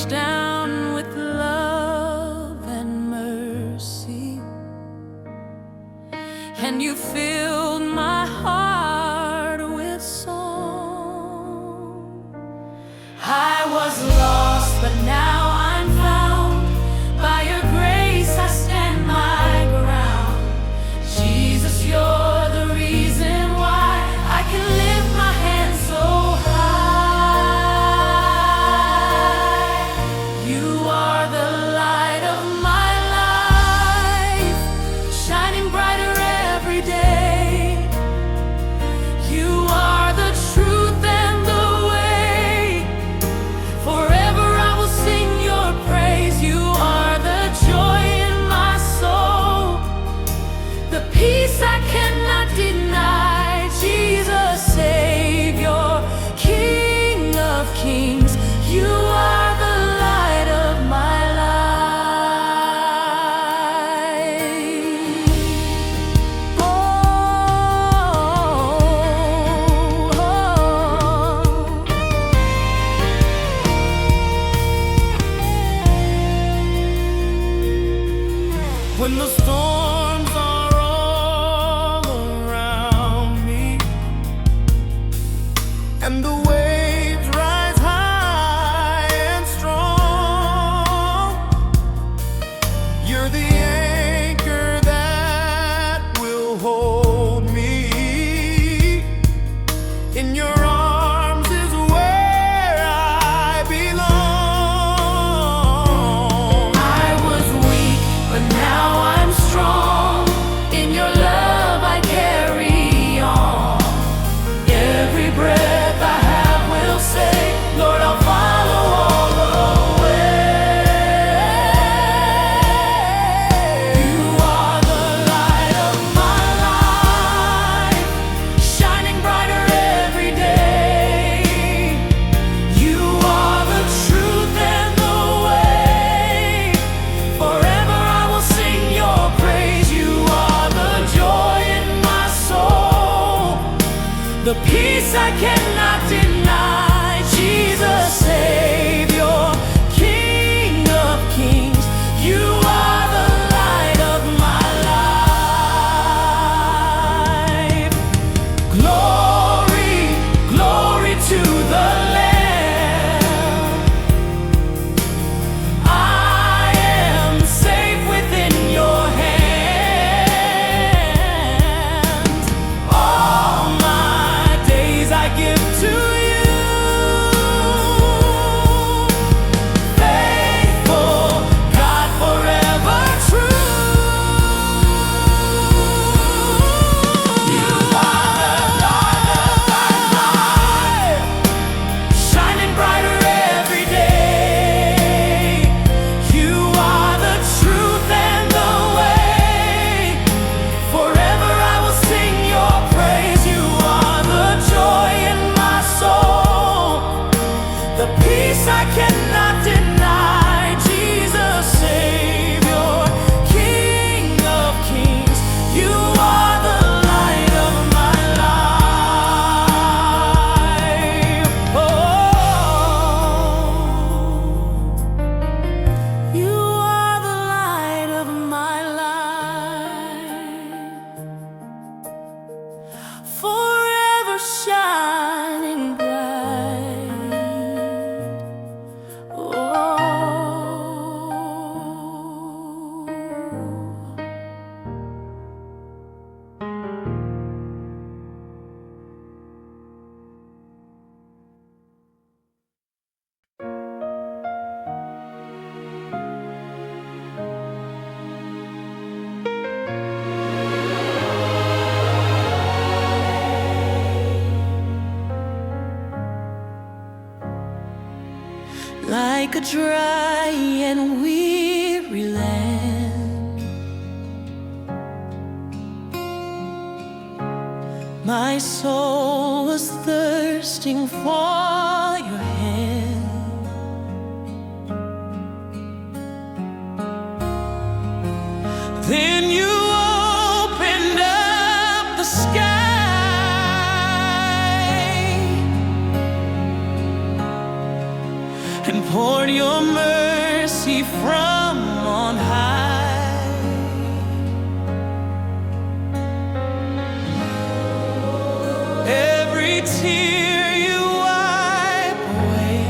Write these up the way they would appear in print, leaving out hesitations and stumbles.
down with love and mercy, and you filled my heart with song. I was lost, but now I'm found. By your grace I stand my ground. Jesus, you're the reason why I can lift my hands so high. You are the light of my life, shining brighter every day. You are the truth and the way. Forever I will sing your praise. You are the joy in my soul, the peace I cannot deny. Jesus, Savior, King of kings, you are the light of my life. When the storms are all around me and the waves rise high and strong, you're the anchor that will hold me. In your arms is where I belong. I was weak, but now I'm strong. In your love I carry on. Every breath I have will say, Lord, I'll follow all the way. You are the light of my life, shining brighter every day. You are the truth and the way. Forever I will sing your praise. You are the joy in my soul, the peace I cannot deny. Jesus, Savior, King of kings, you are the light of my life. Glory, glory to the Lamb. I am safe within your hands. All my days I give to you. Faithful God, forever true. You are the light of my life, shining brighter every day. You are the truth and the way. Forever I will sing your praise. You are the joy in my soul, the peace I cannot deny. Jesus, Savior, King of kings, you are the light of my life. Oh, you are the light of my life, forever shining bright. Oh. Like a dry and weary land, my soul was thirsting for your hand. Then you opened up the sky and poured your mercy from on high. Every tear you wipe away,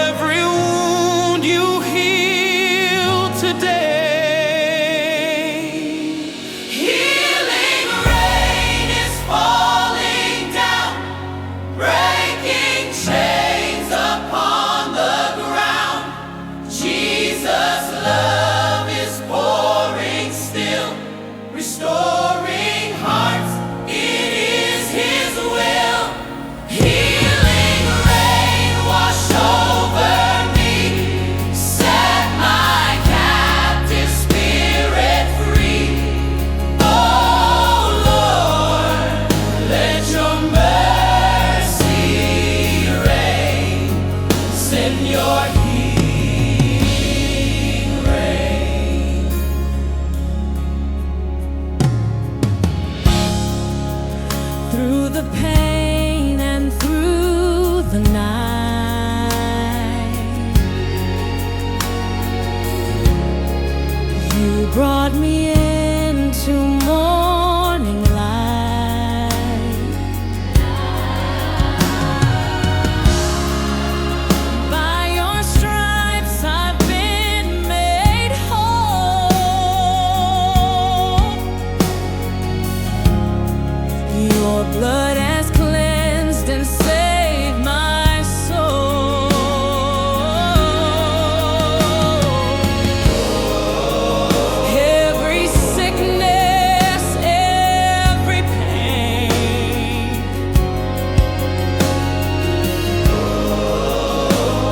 every wound you heal today. Restoring hearts, it is His will. Healing rain wash over me, set my captive spirit free. Oh Lord, let your mercy reign. Send your healing rain. Through the pain and through the night, you brought me into morning light. By your stripes I've been made whole. Your blood has cleansed and saved my soul. Every sickness, every pain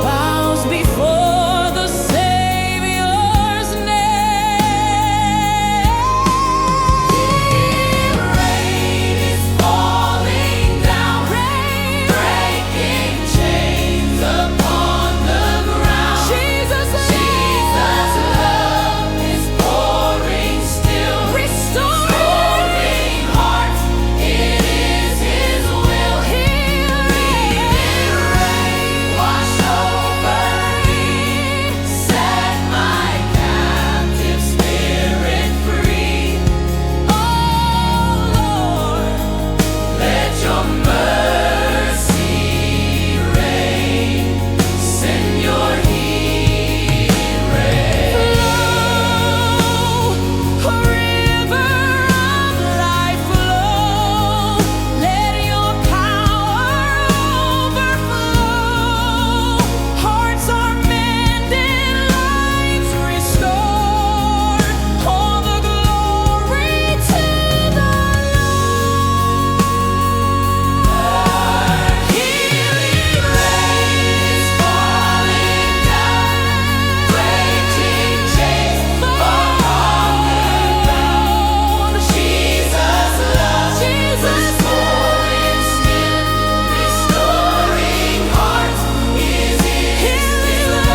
bows before the Savior's name. Rain is falling down, breaking chains upon the ground. Jesus' love is pouring still, restoring hearts, it is His will. Healing rain wash over me, set my captive spirit free. Oh Lord, let your mercy reign. Send your healing rain. Flow, a river of life flow. Let your power overflow. Hearts are mended, lives restored. All the glory to the Lord. Healing rain is falling down, breaking chains upon the ground. Jesus' love is pouring still, restoring hearts is His will.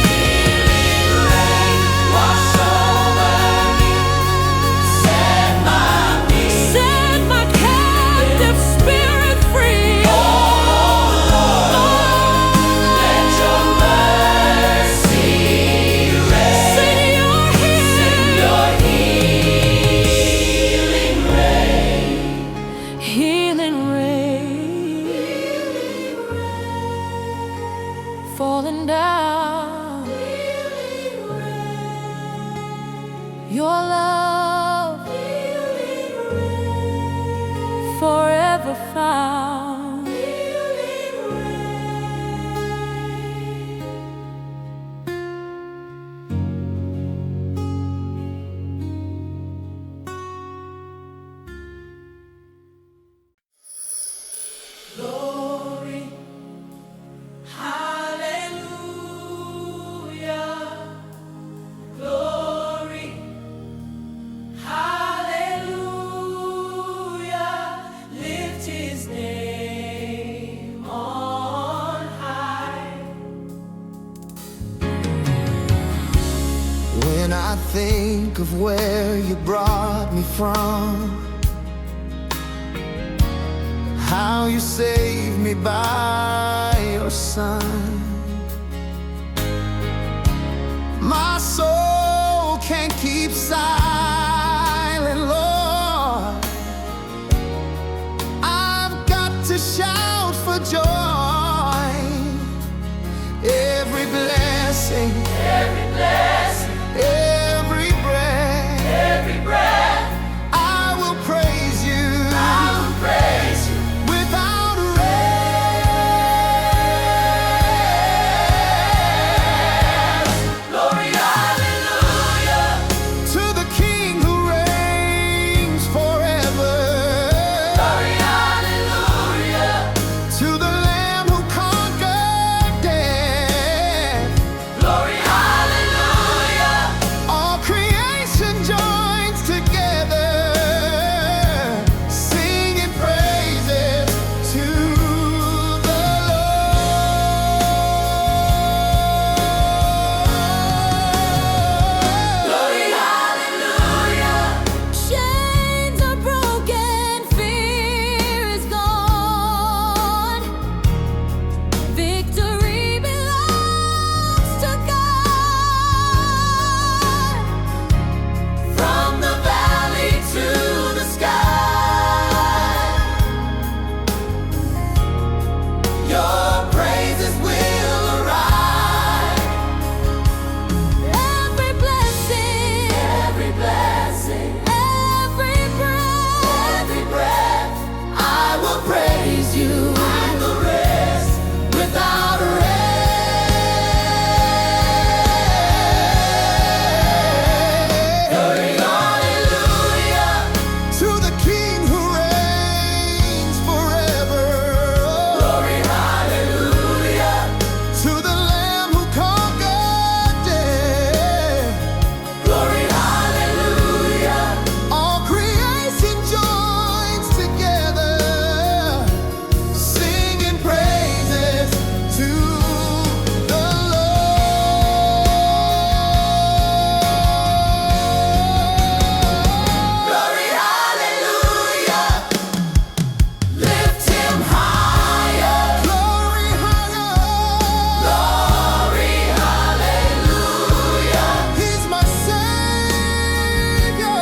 Healing rain wash over me, set my captive spirit free. Oh Lord, let your mercy reign. Send your healing rain. Healing rain, falling down. Your love forever found. Glory, hallelujah. Glory, hallelujah. Lift His name on high. When I think of where you brought me from, how you saved me by your Son. My soul can't keep silent, Lord. I've got to shout for joy. Every blessing, every breath, I will praise you. Without rest. Glory, hallelujah, to the King who reigns forever. Glory, hallelujah, to the Lamb who conquered death. Glory, hallelujah, all creation joins together, singing praises to the Lord. Glory, hallelujah. Chains are broken, fear is gone. Victory belongs to God. From the valley to the sky, your praises will arise. Every blessing, every breath, I will praise you. Without rest. Glory, hallelujah, to the King who reigns forever. Glory, hallelujah, to the Lamb who conquered death. Glory, hallelujah, all creation joins together, singing praises to the Lord. Glory, hallelujah, lift him higher. Glory, hallelujah, he's my Savior.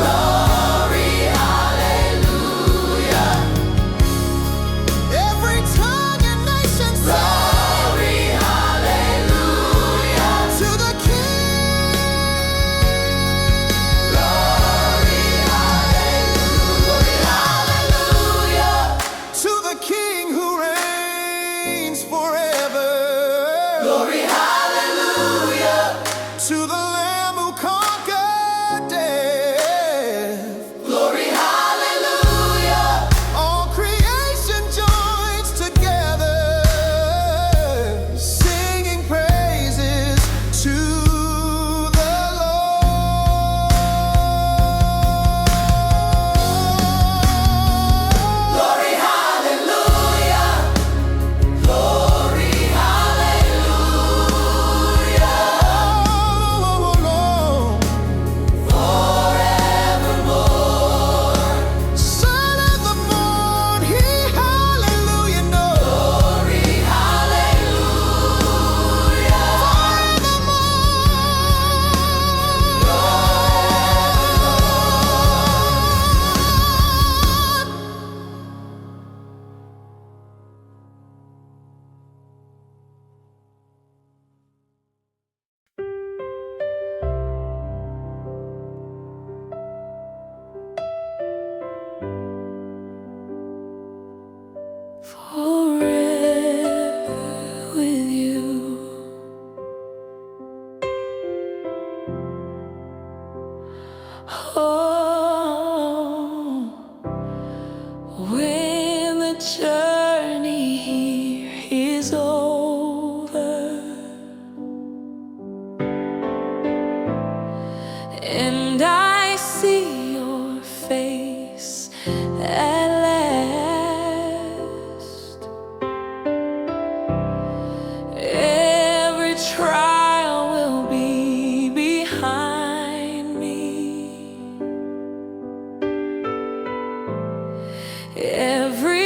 Glory, hallelujah, every tongue and nation sing. Glory, hallelujah, to the King. Glory, hallelujah, to the King who reigns forever. Glory, hallelujah, to the Lamb who conquered death. Glory, hallelujah, all creation joins together, singing praises to the Lord. Glory, hallelujah, Every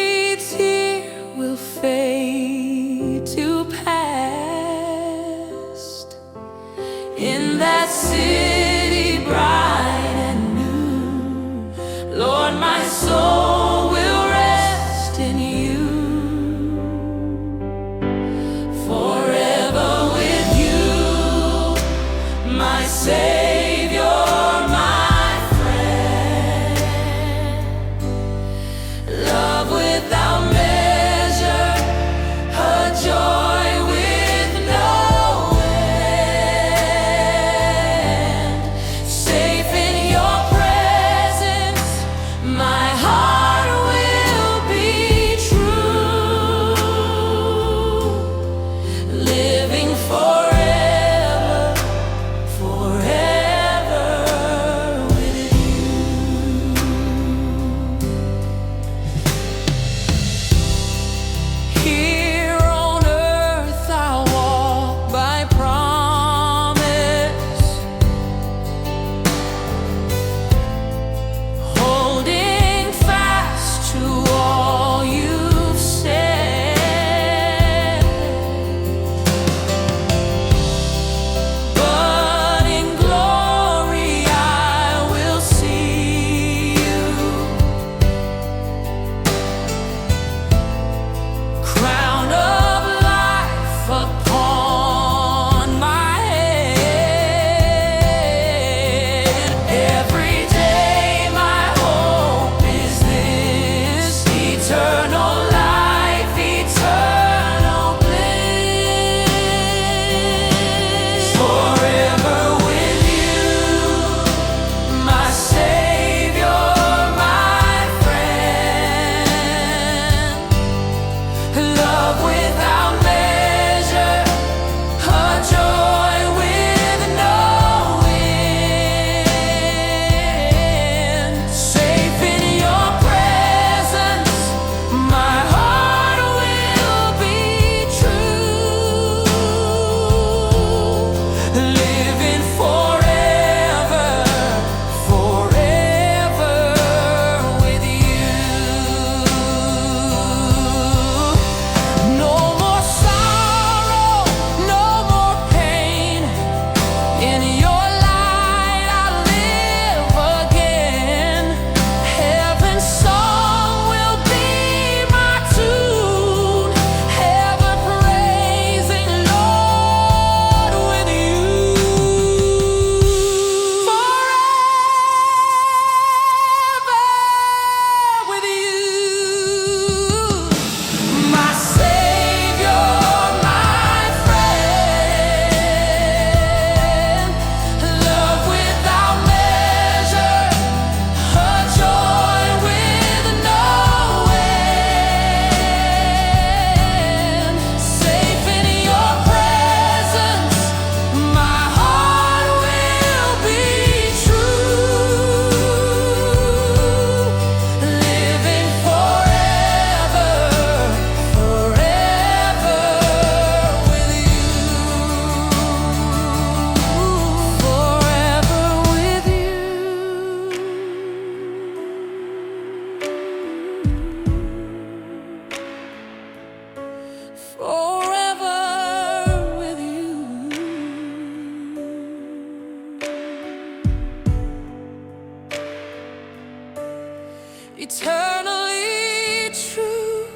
eternally true,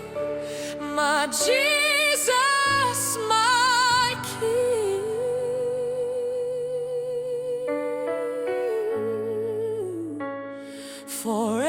my Jesus, my King. Forever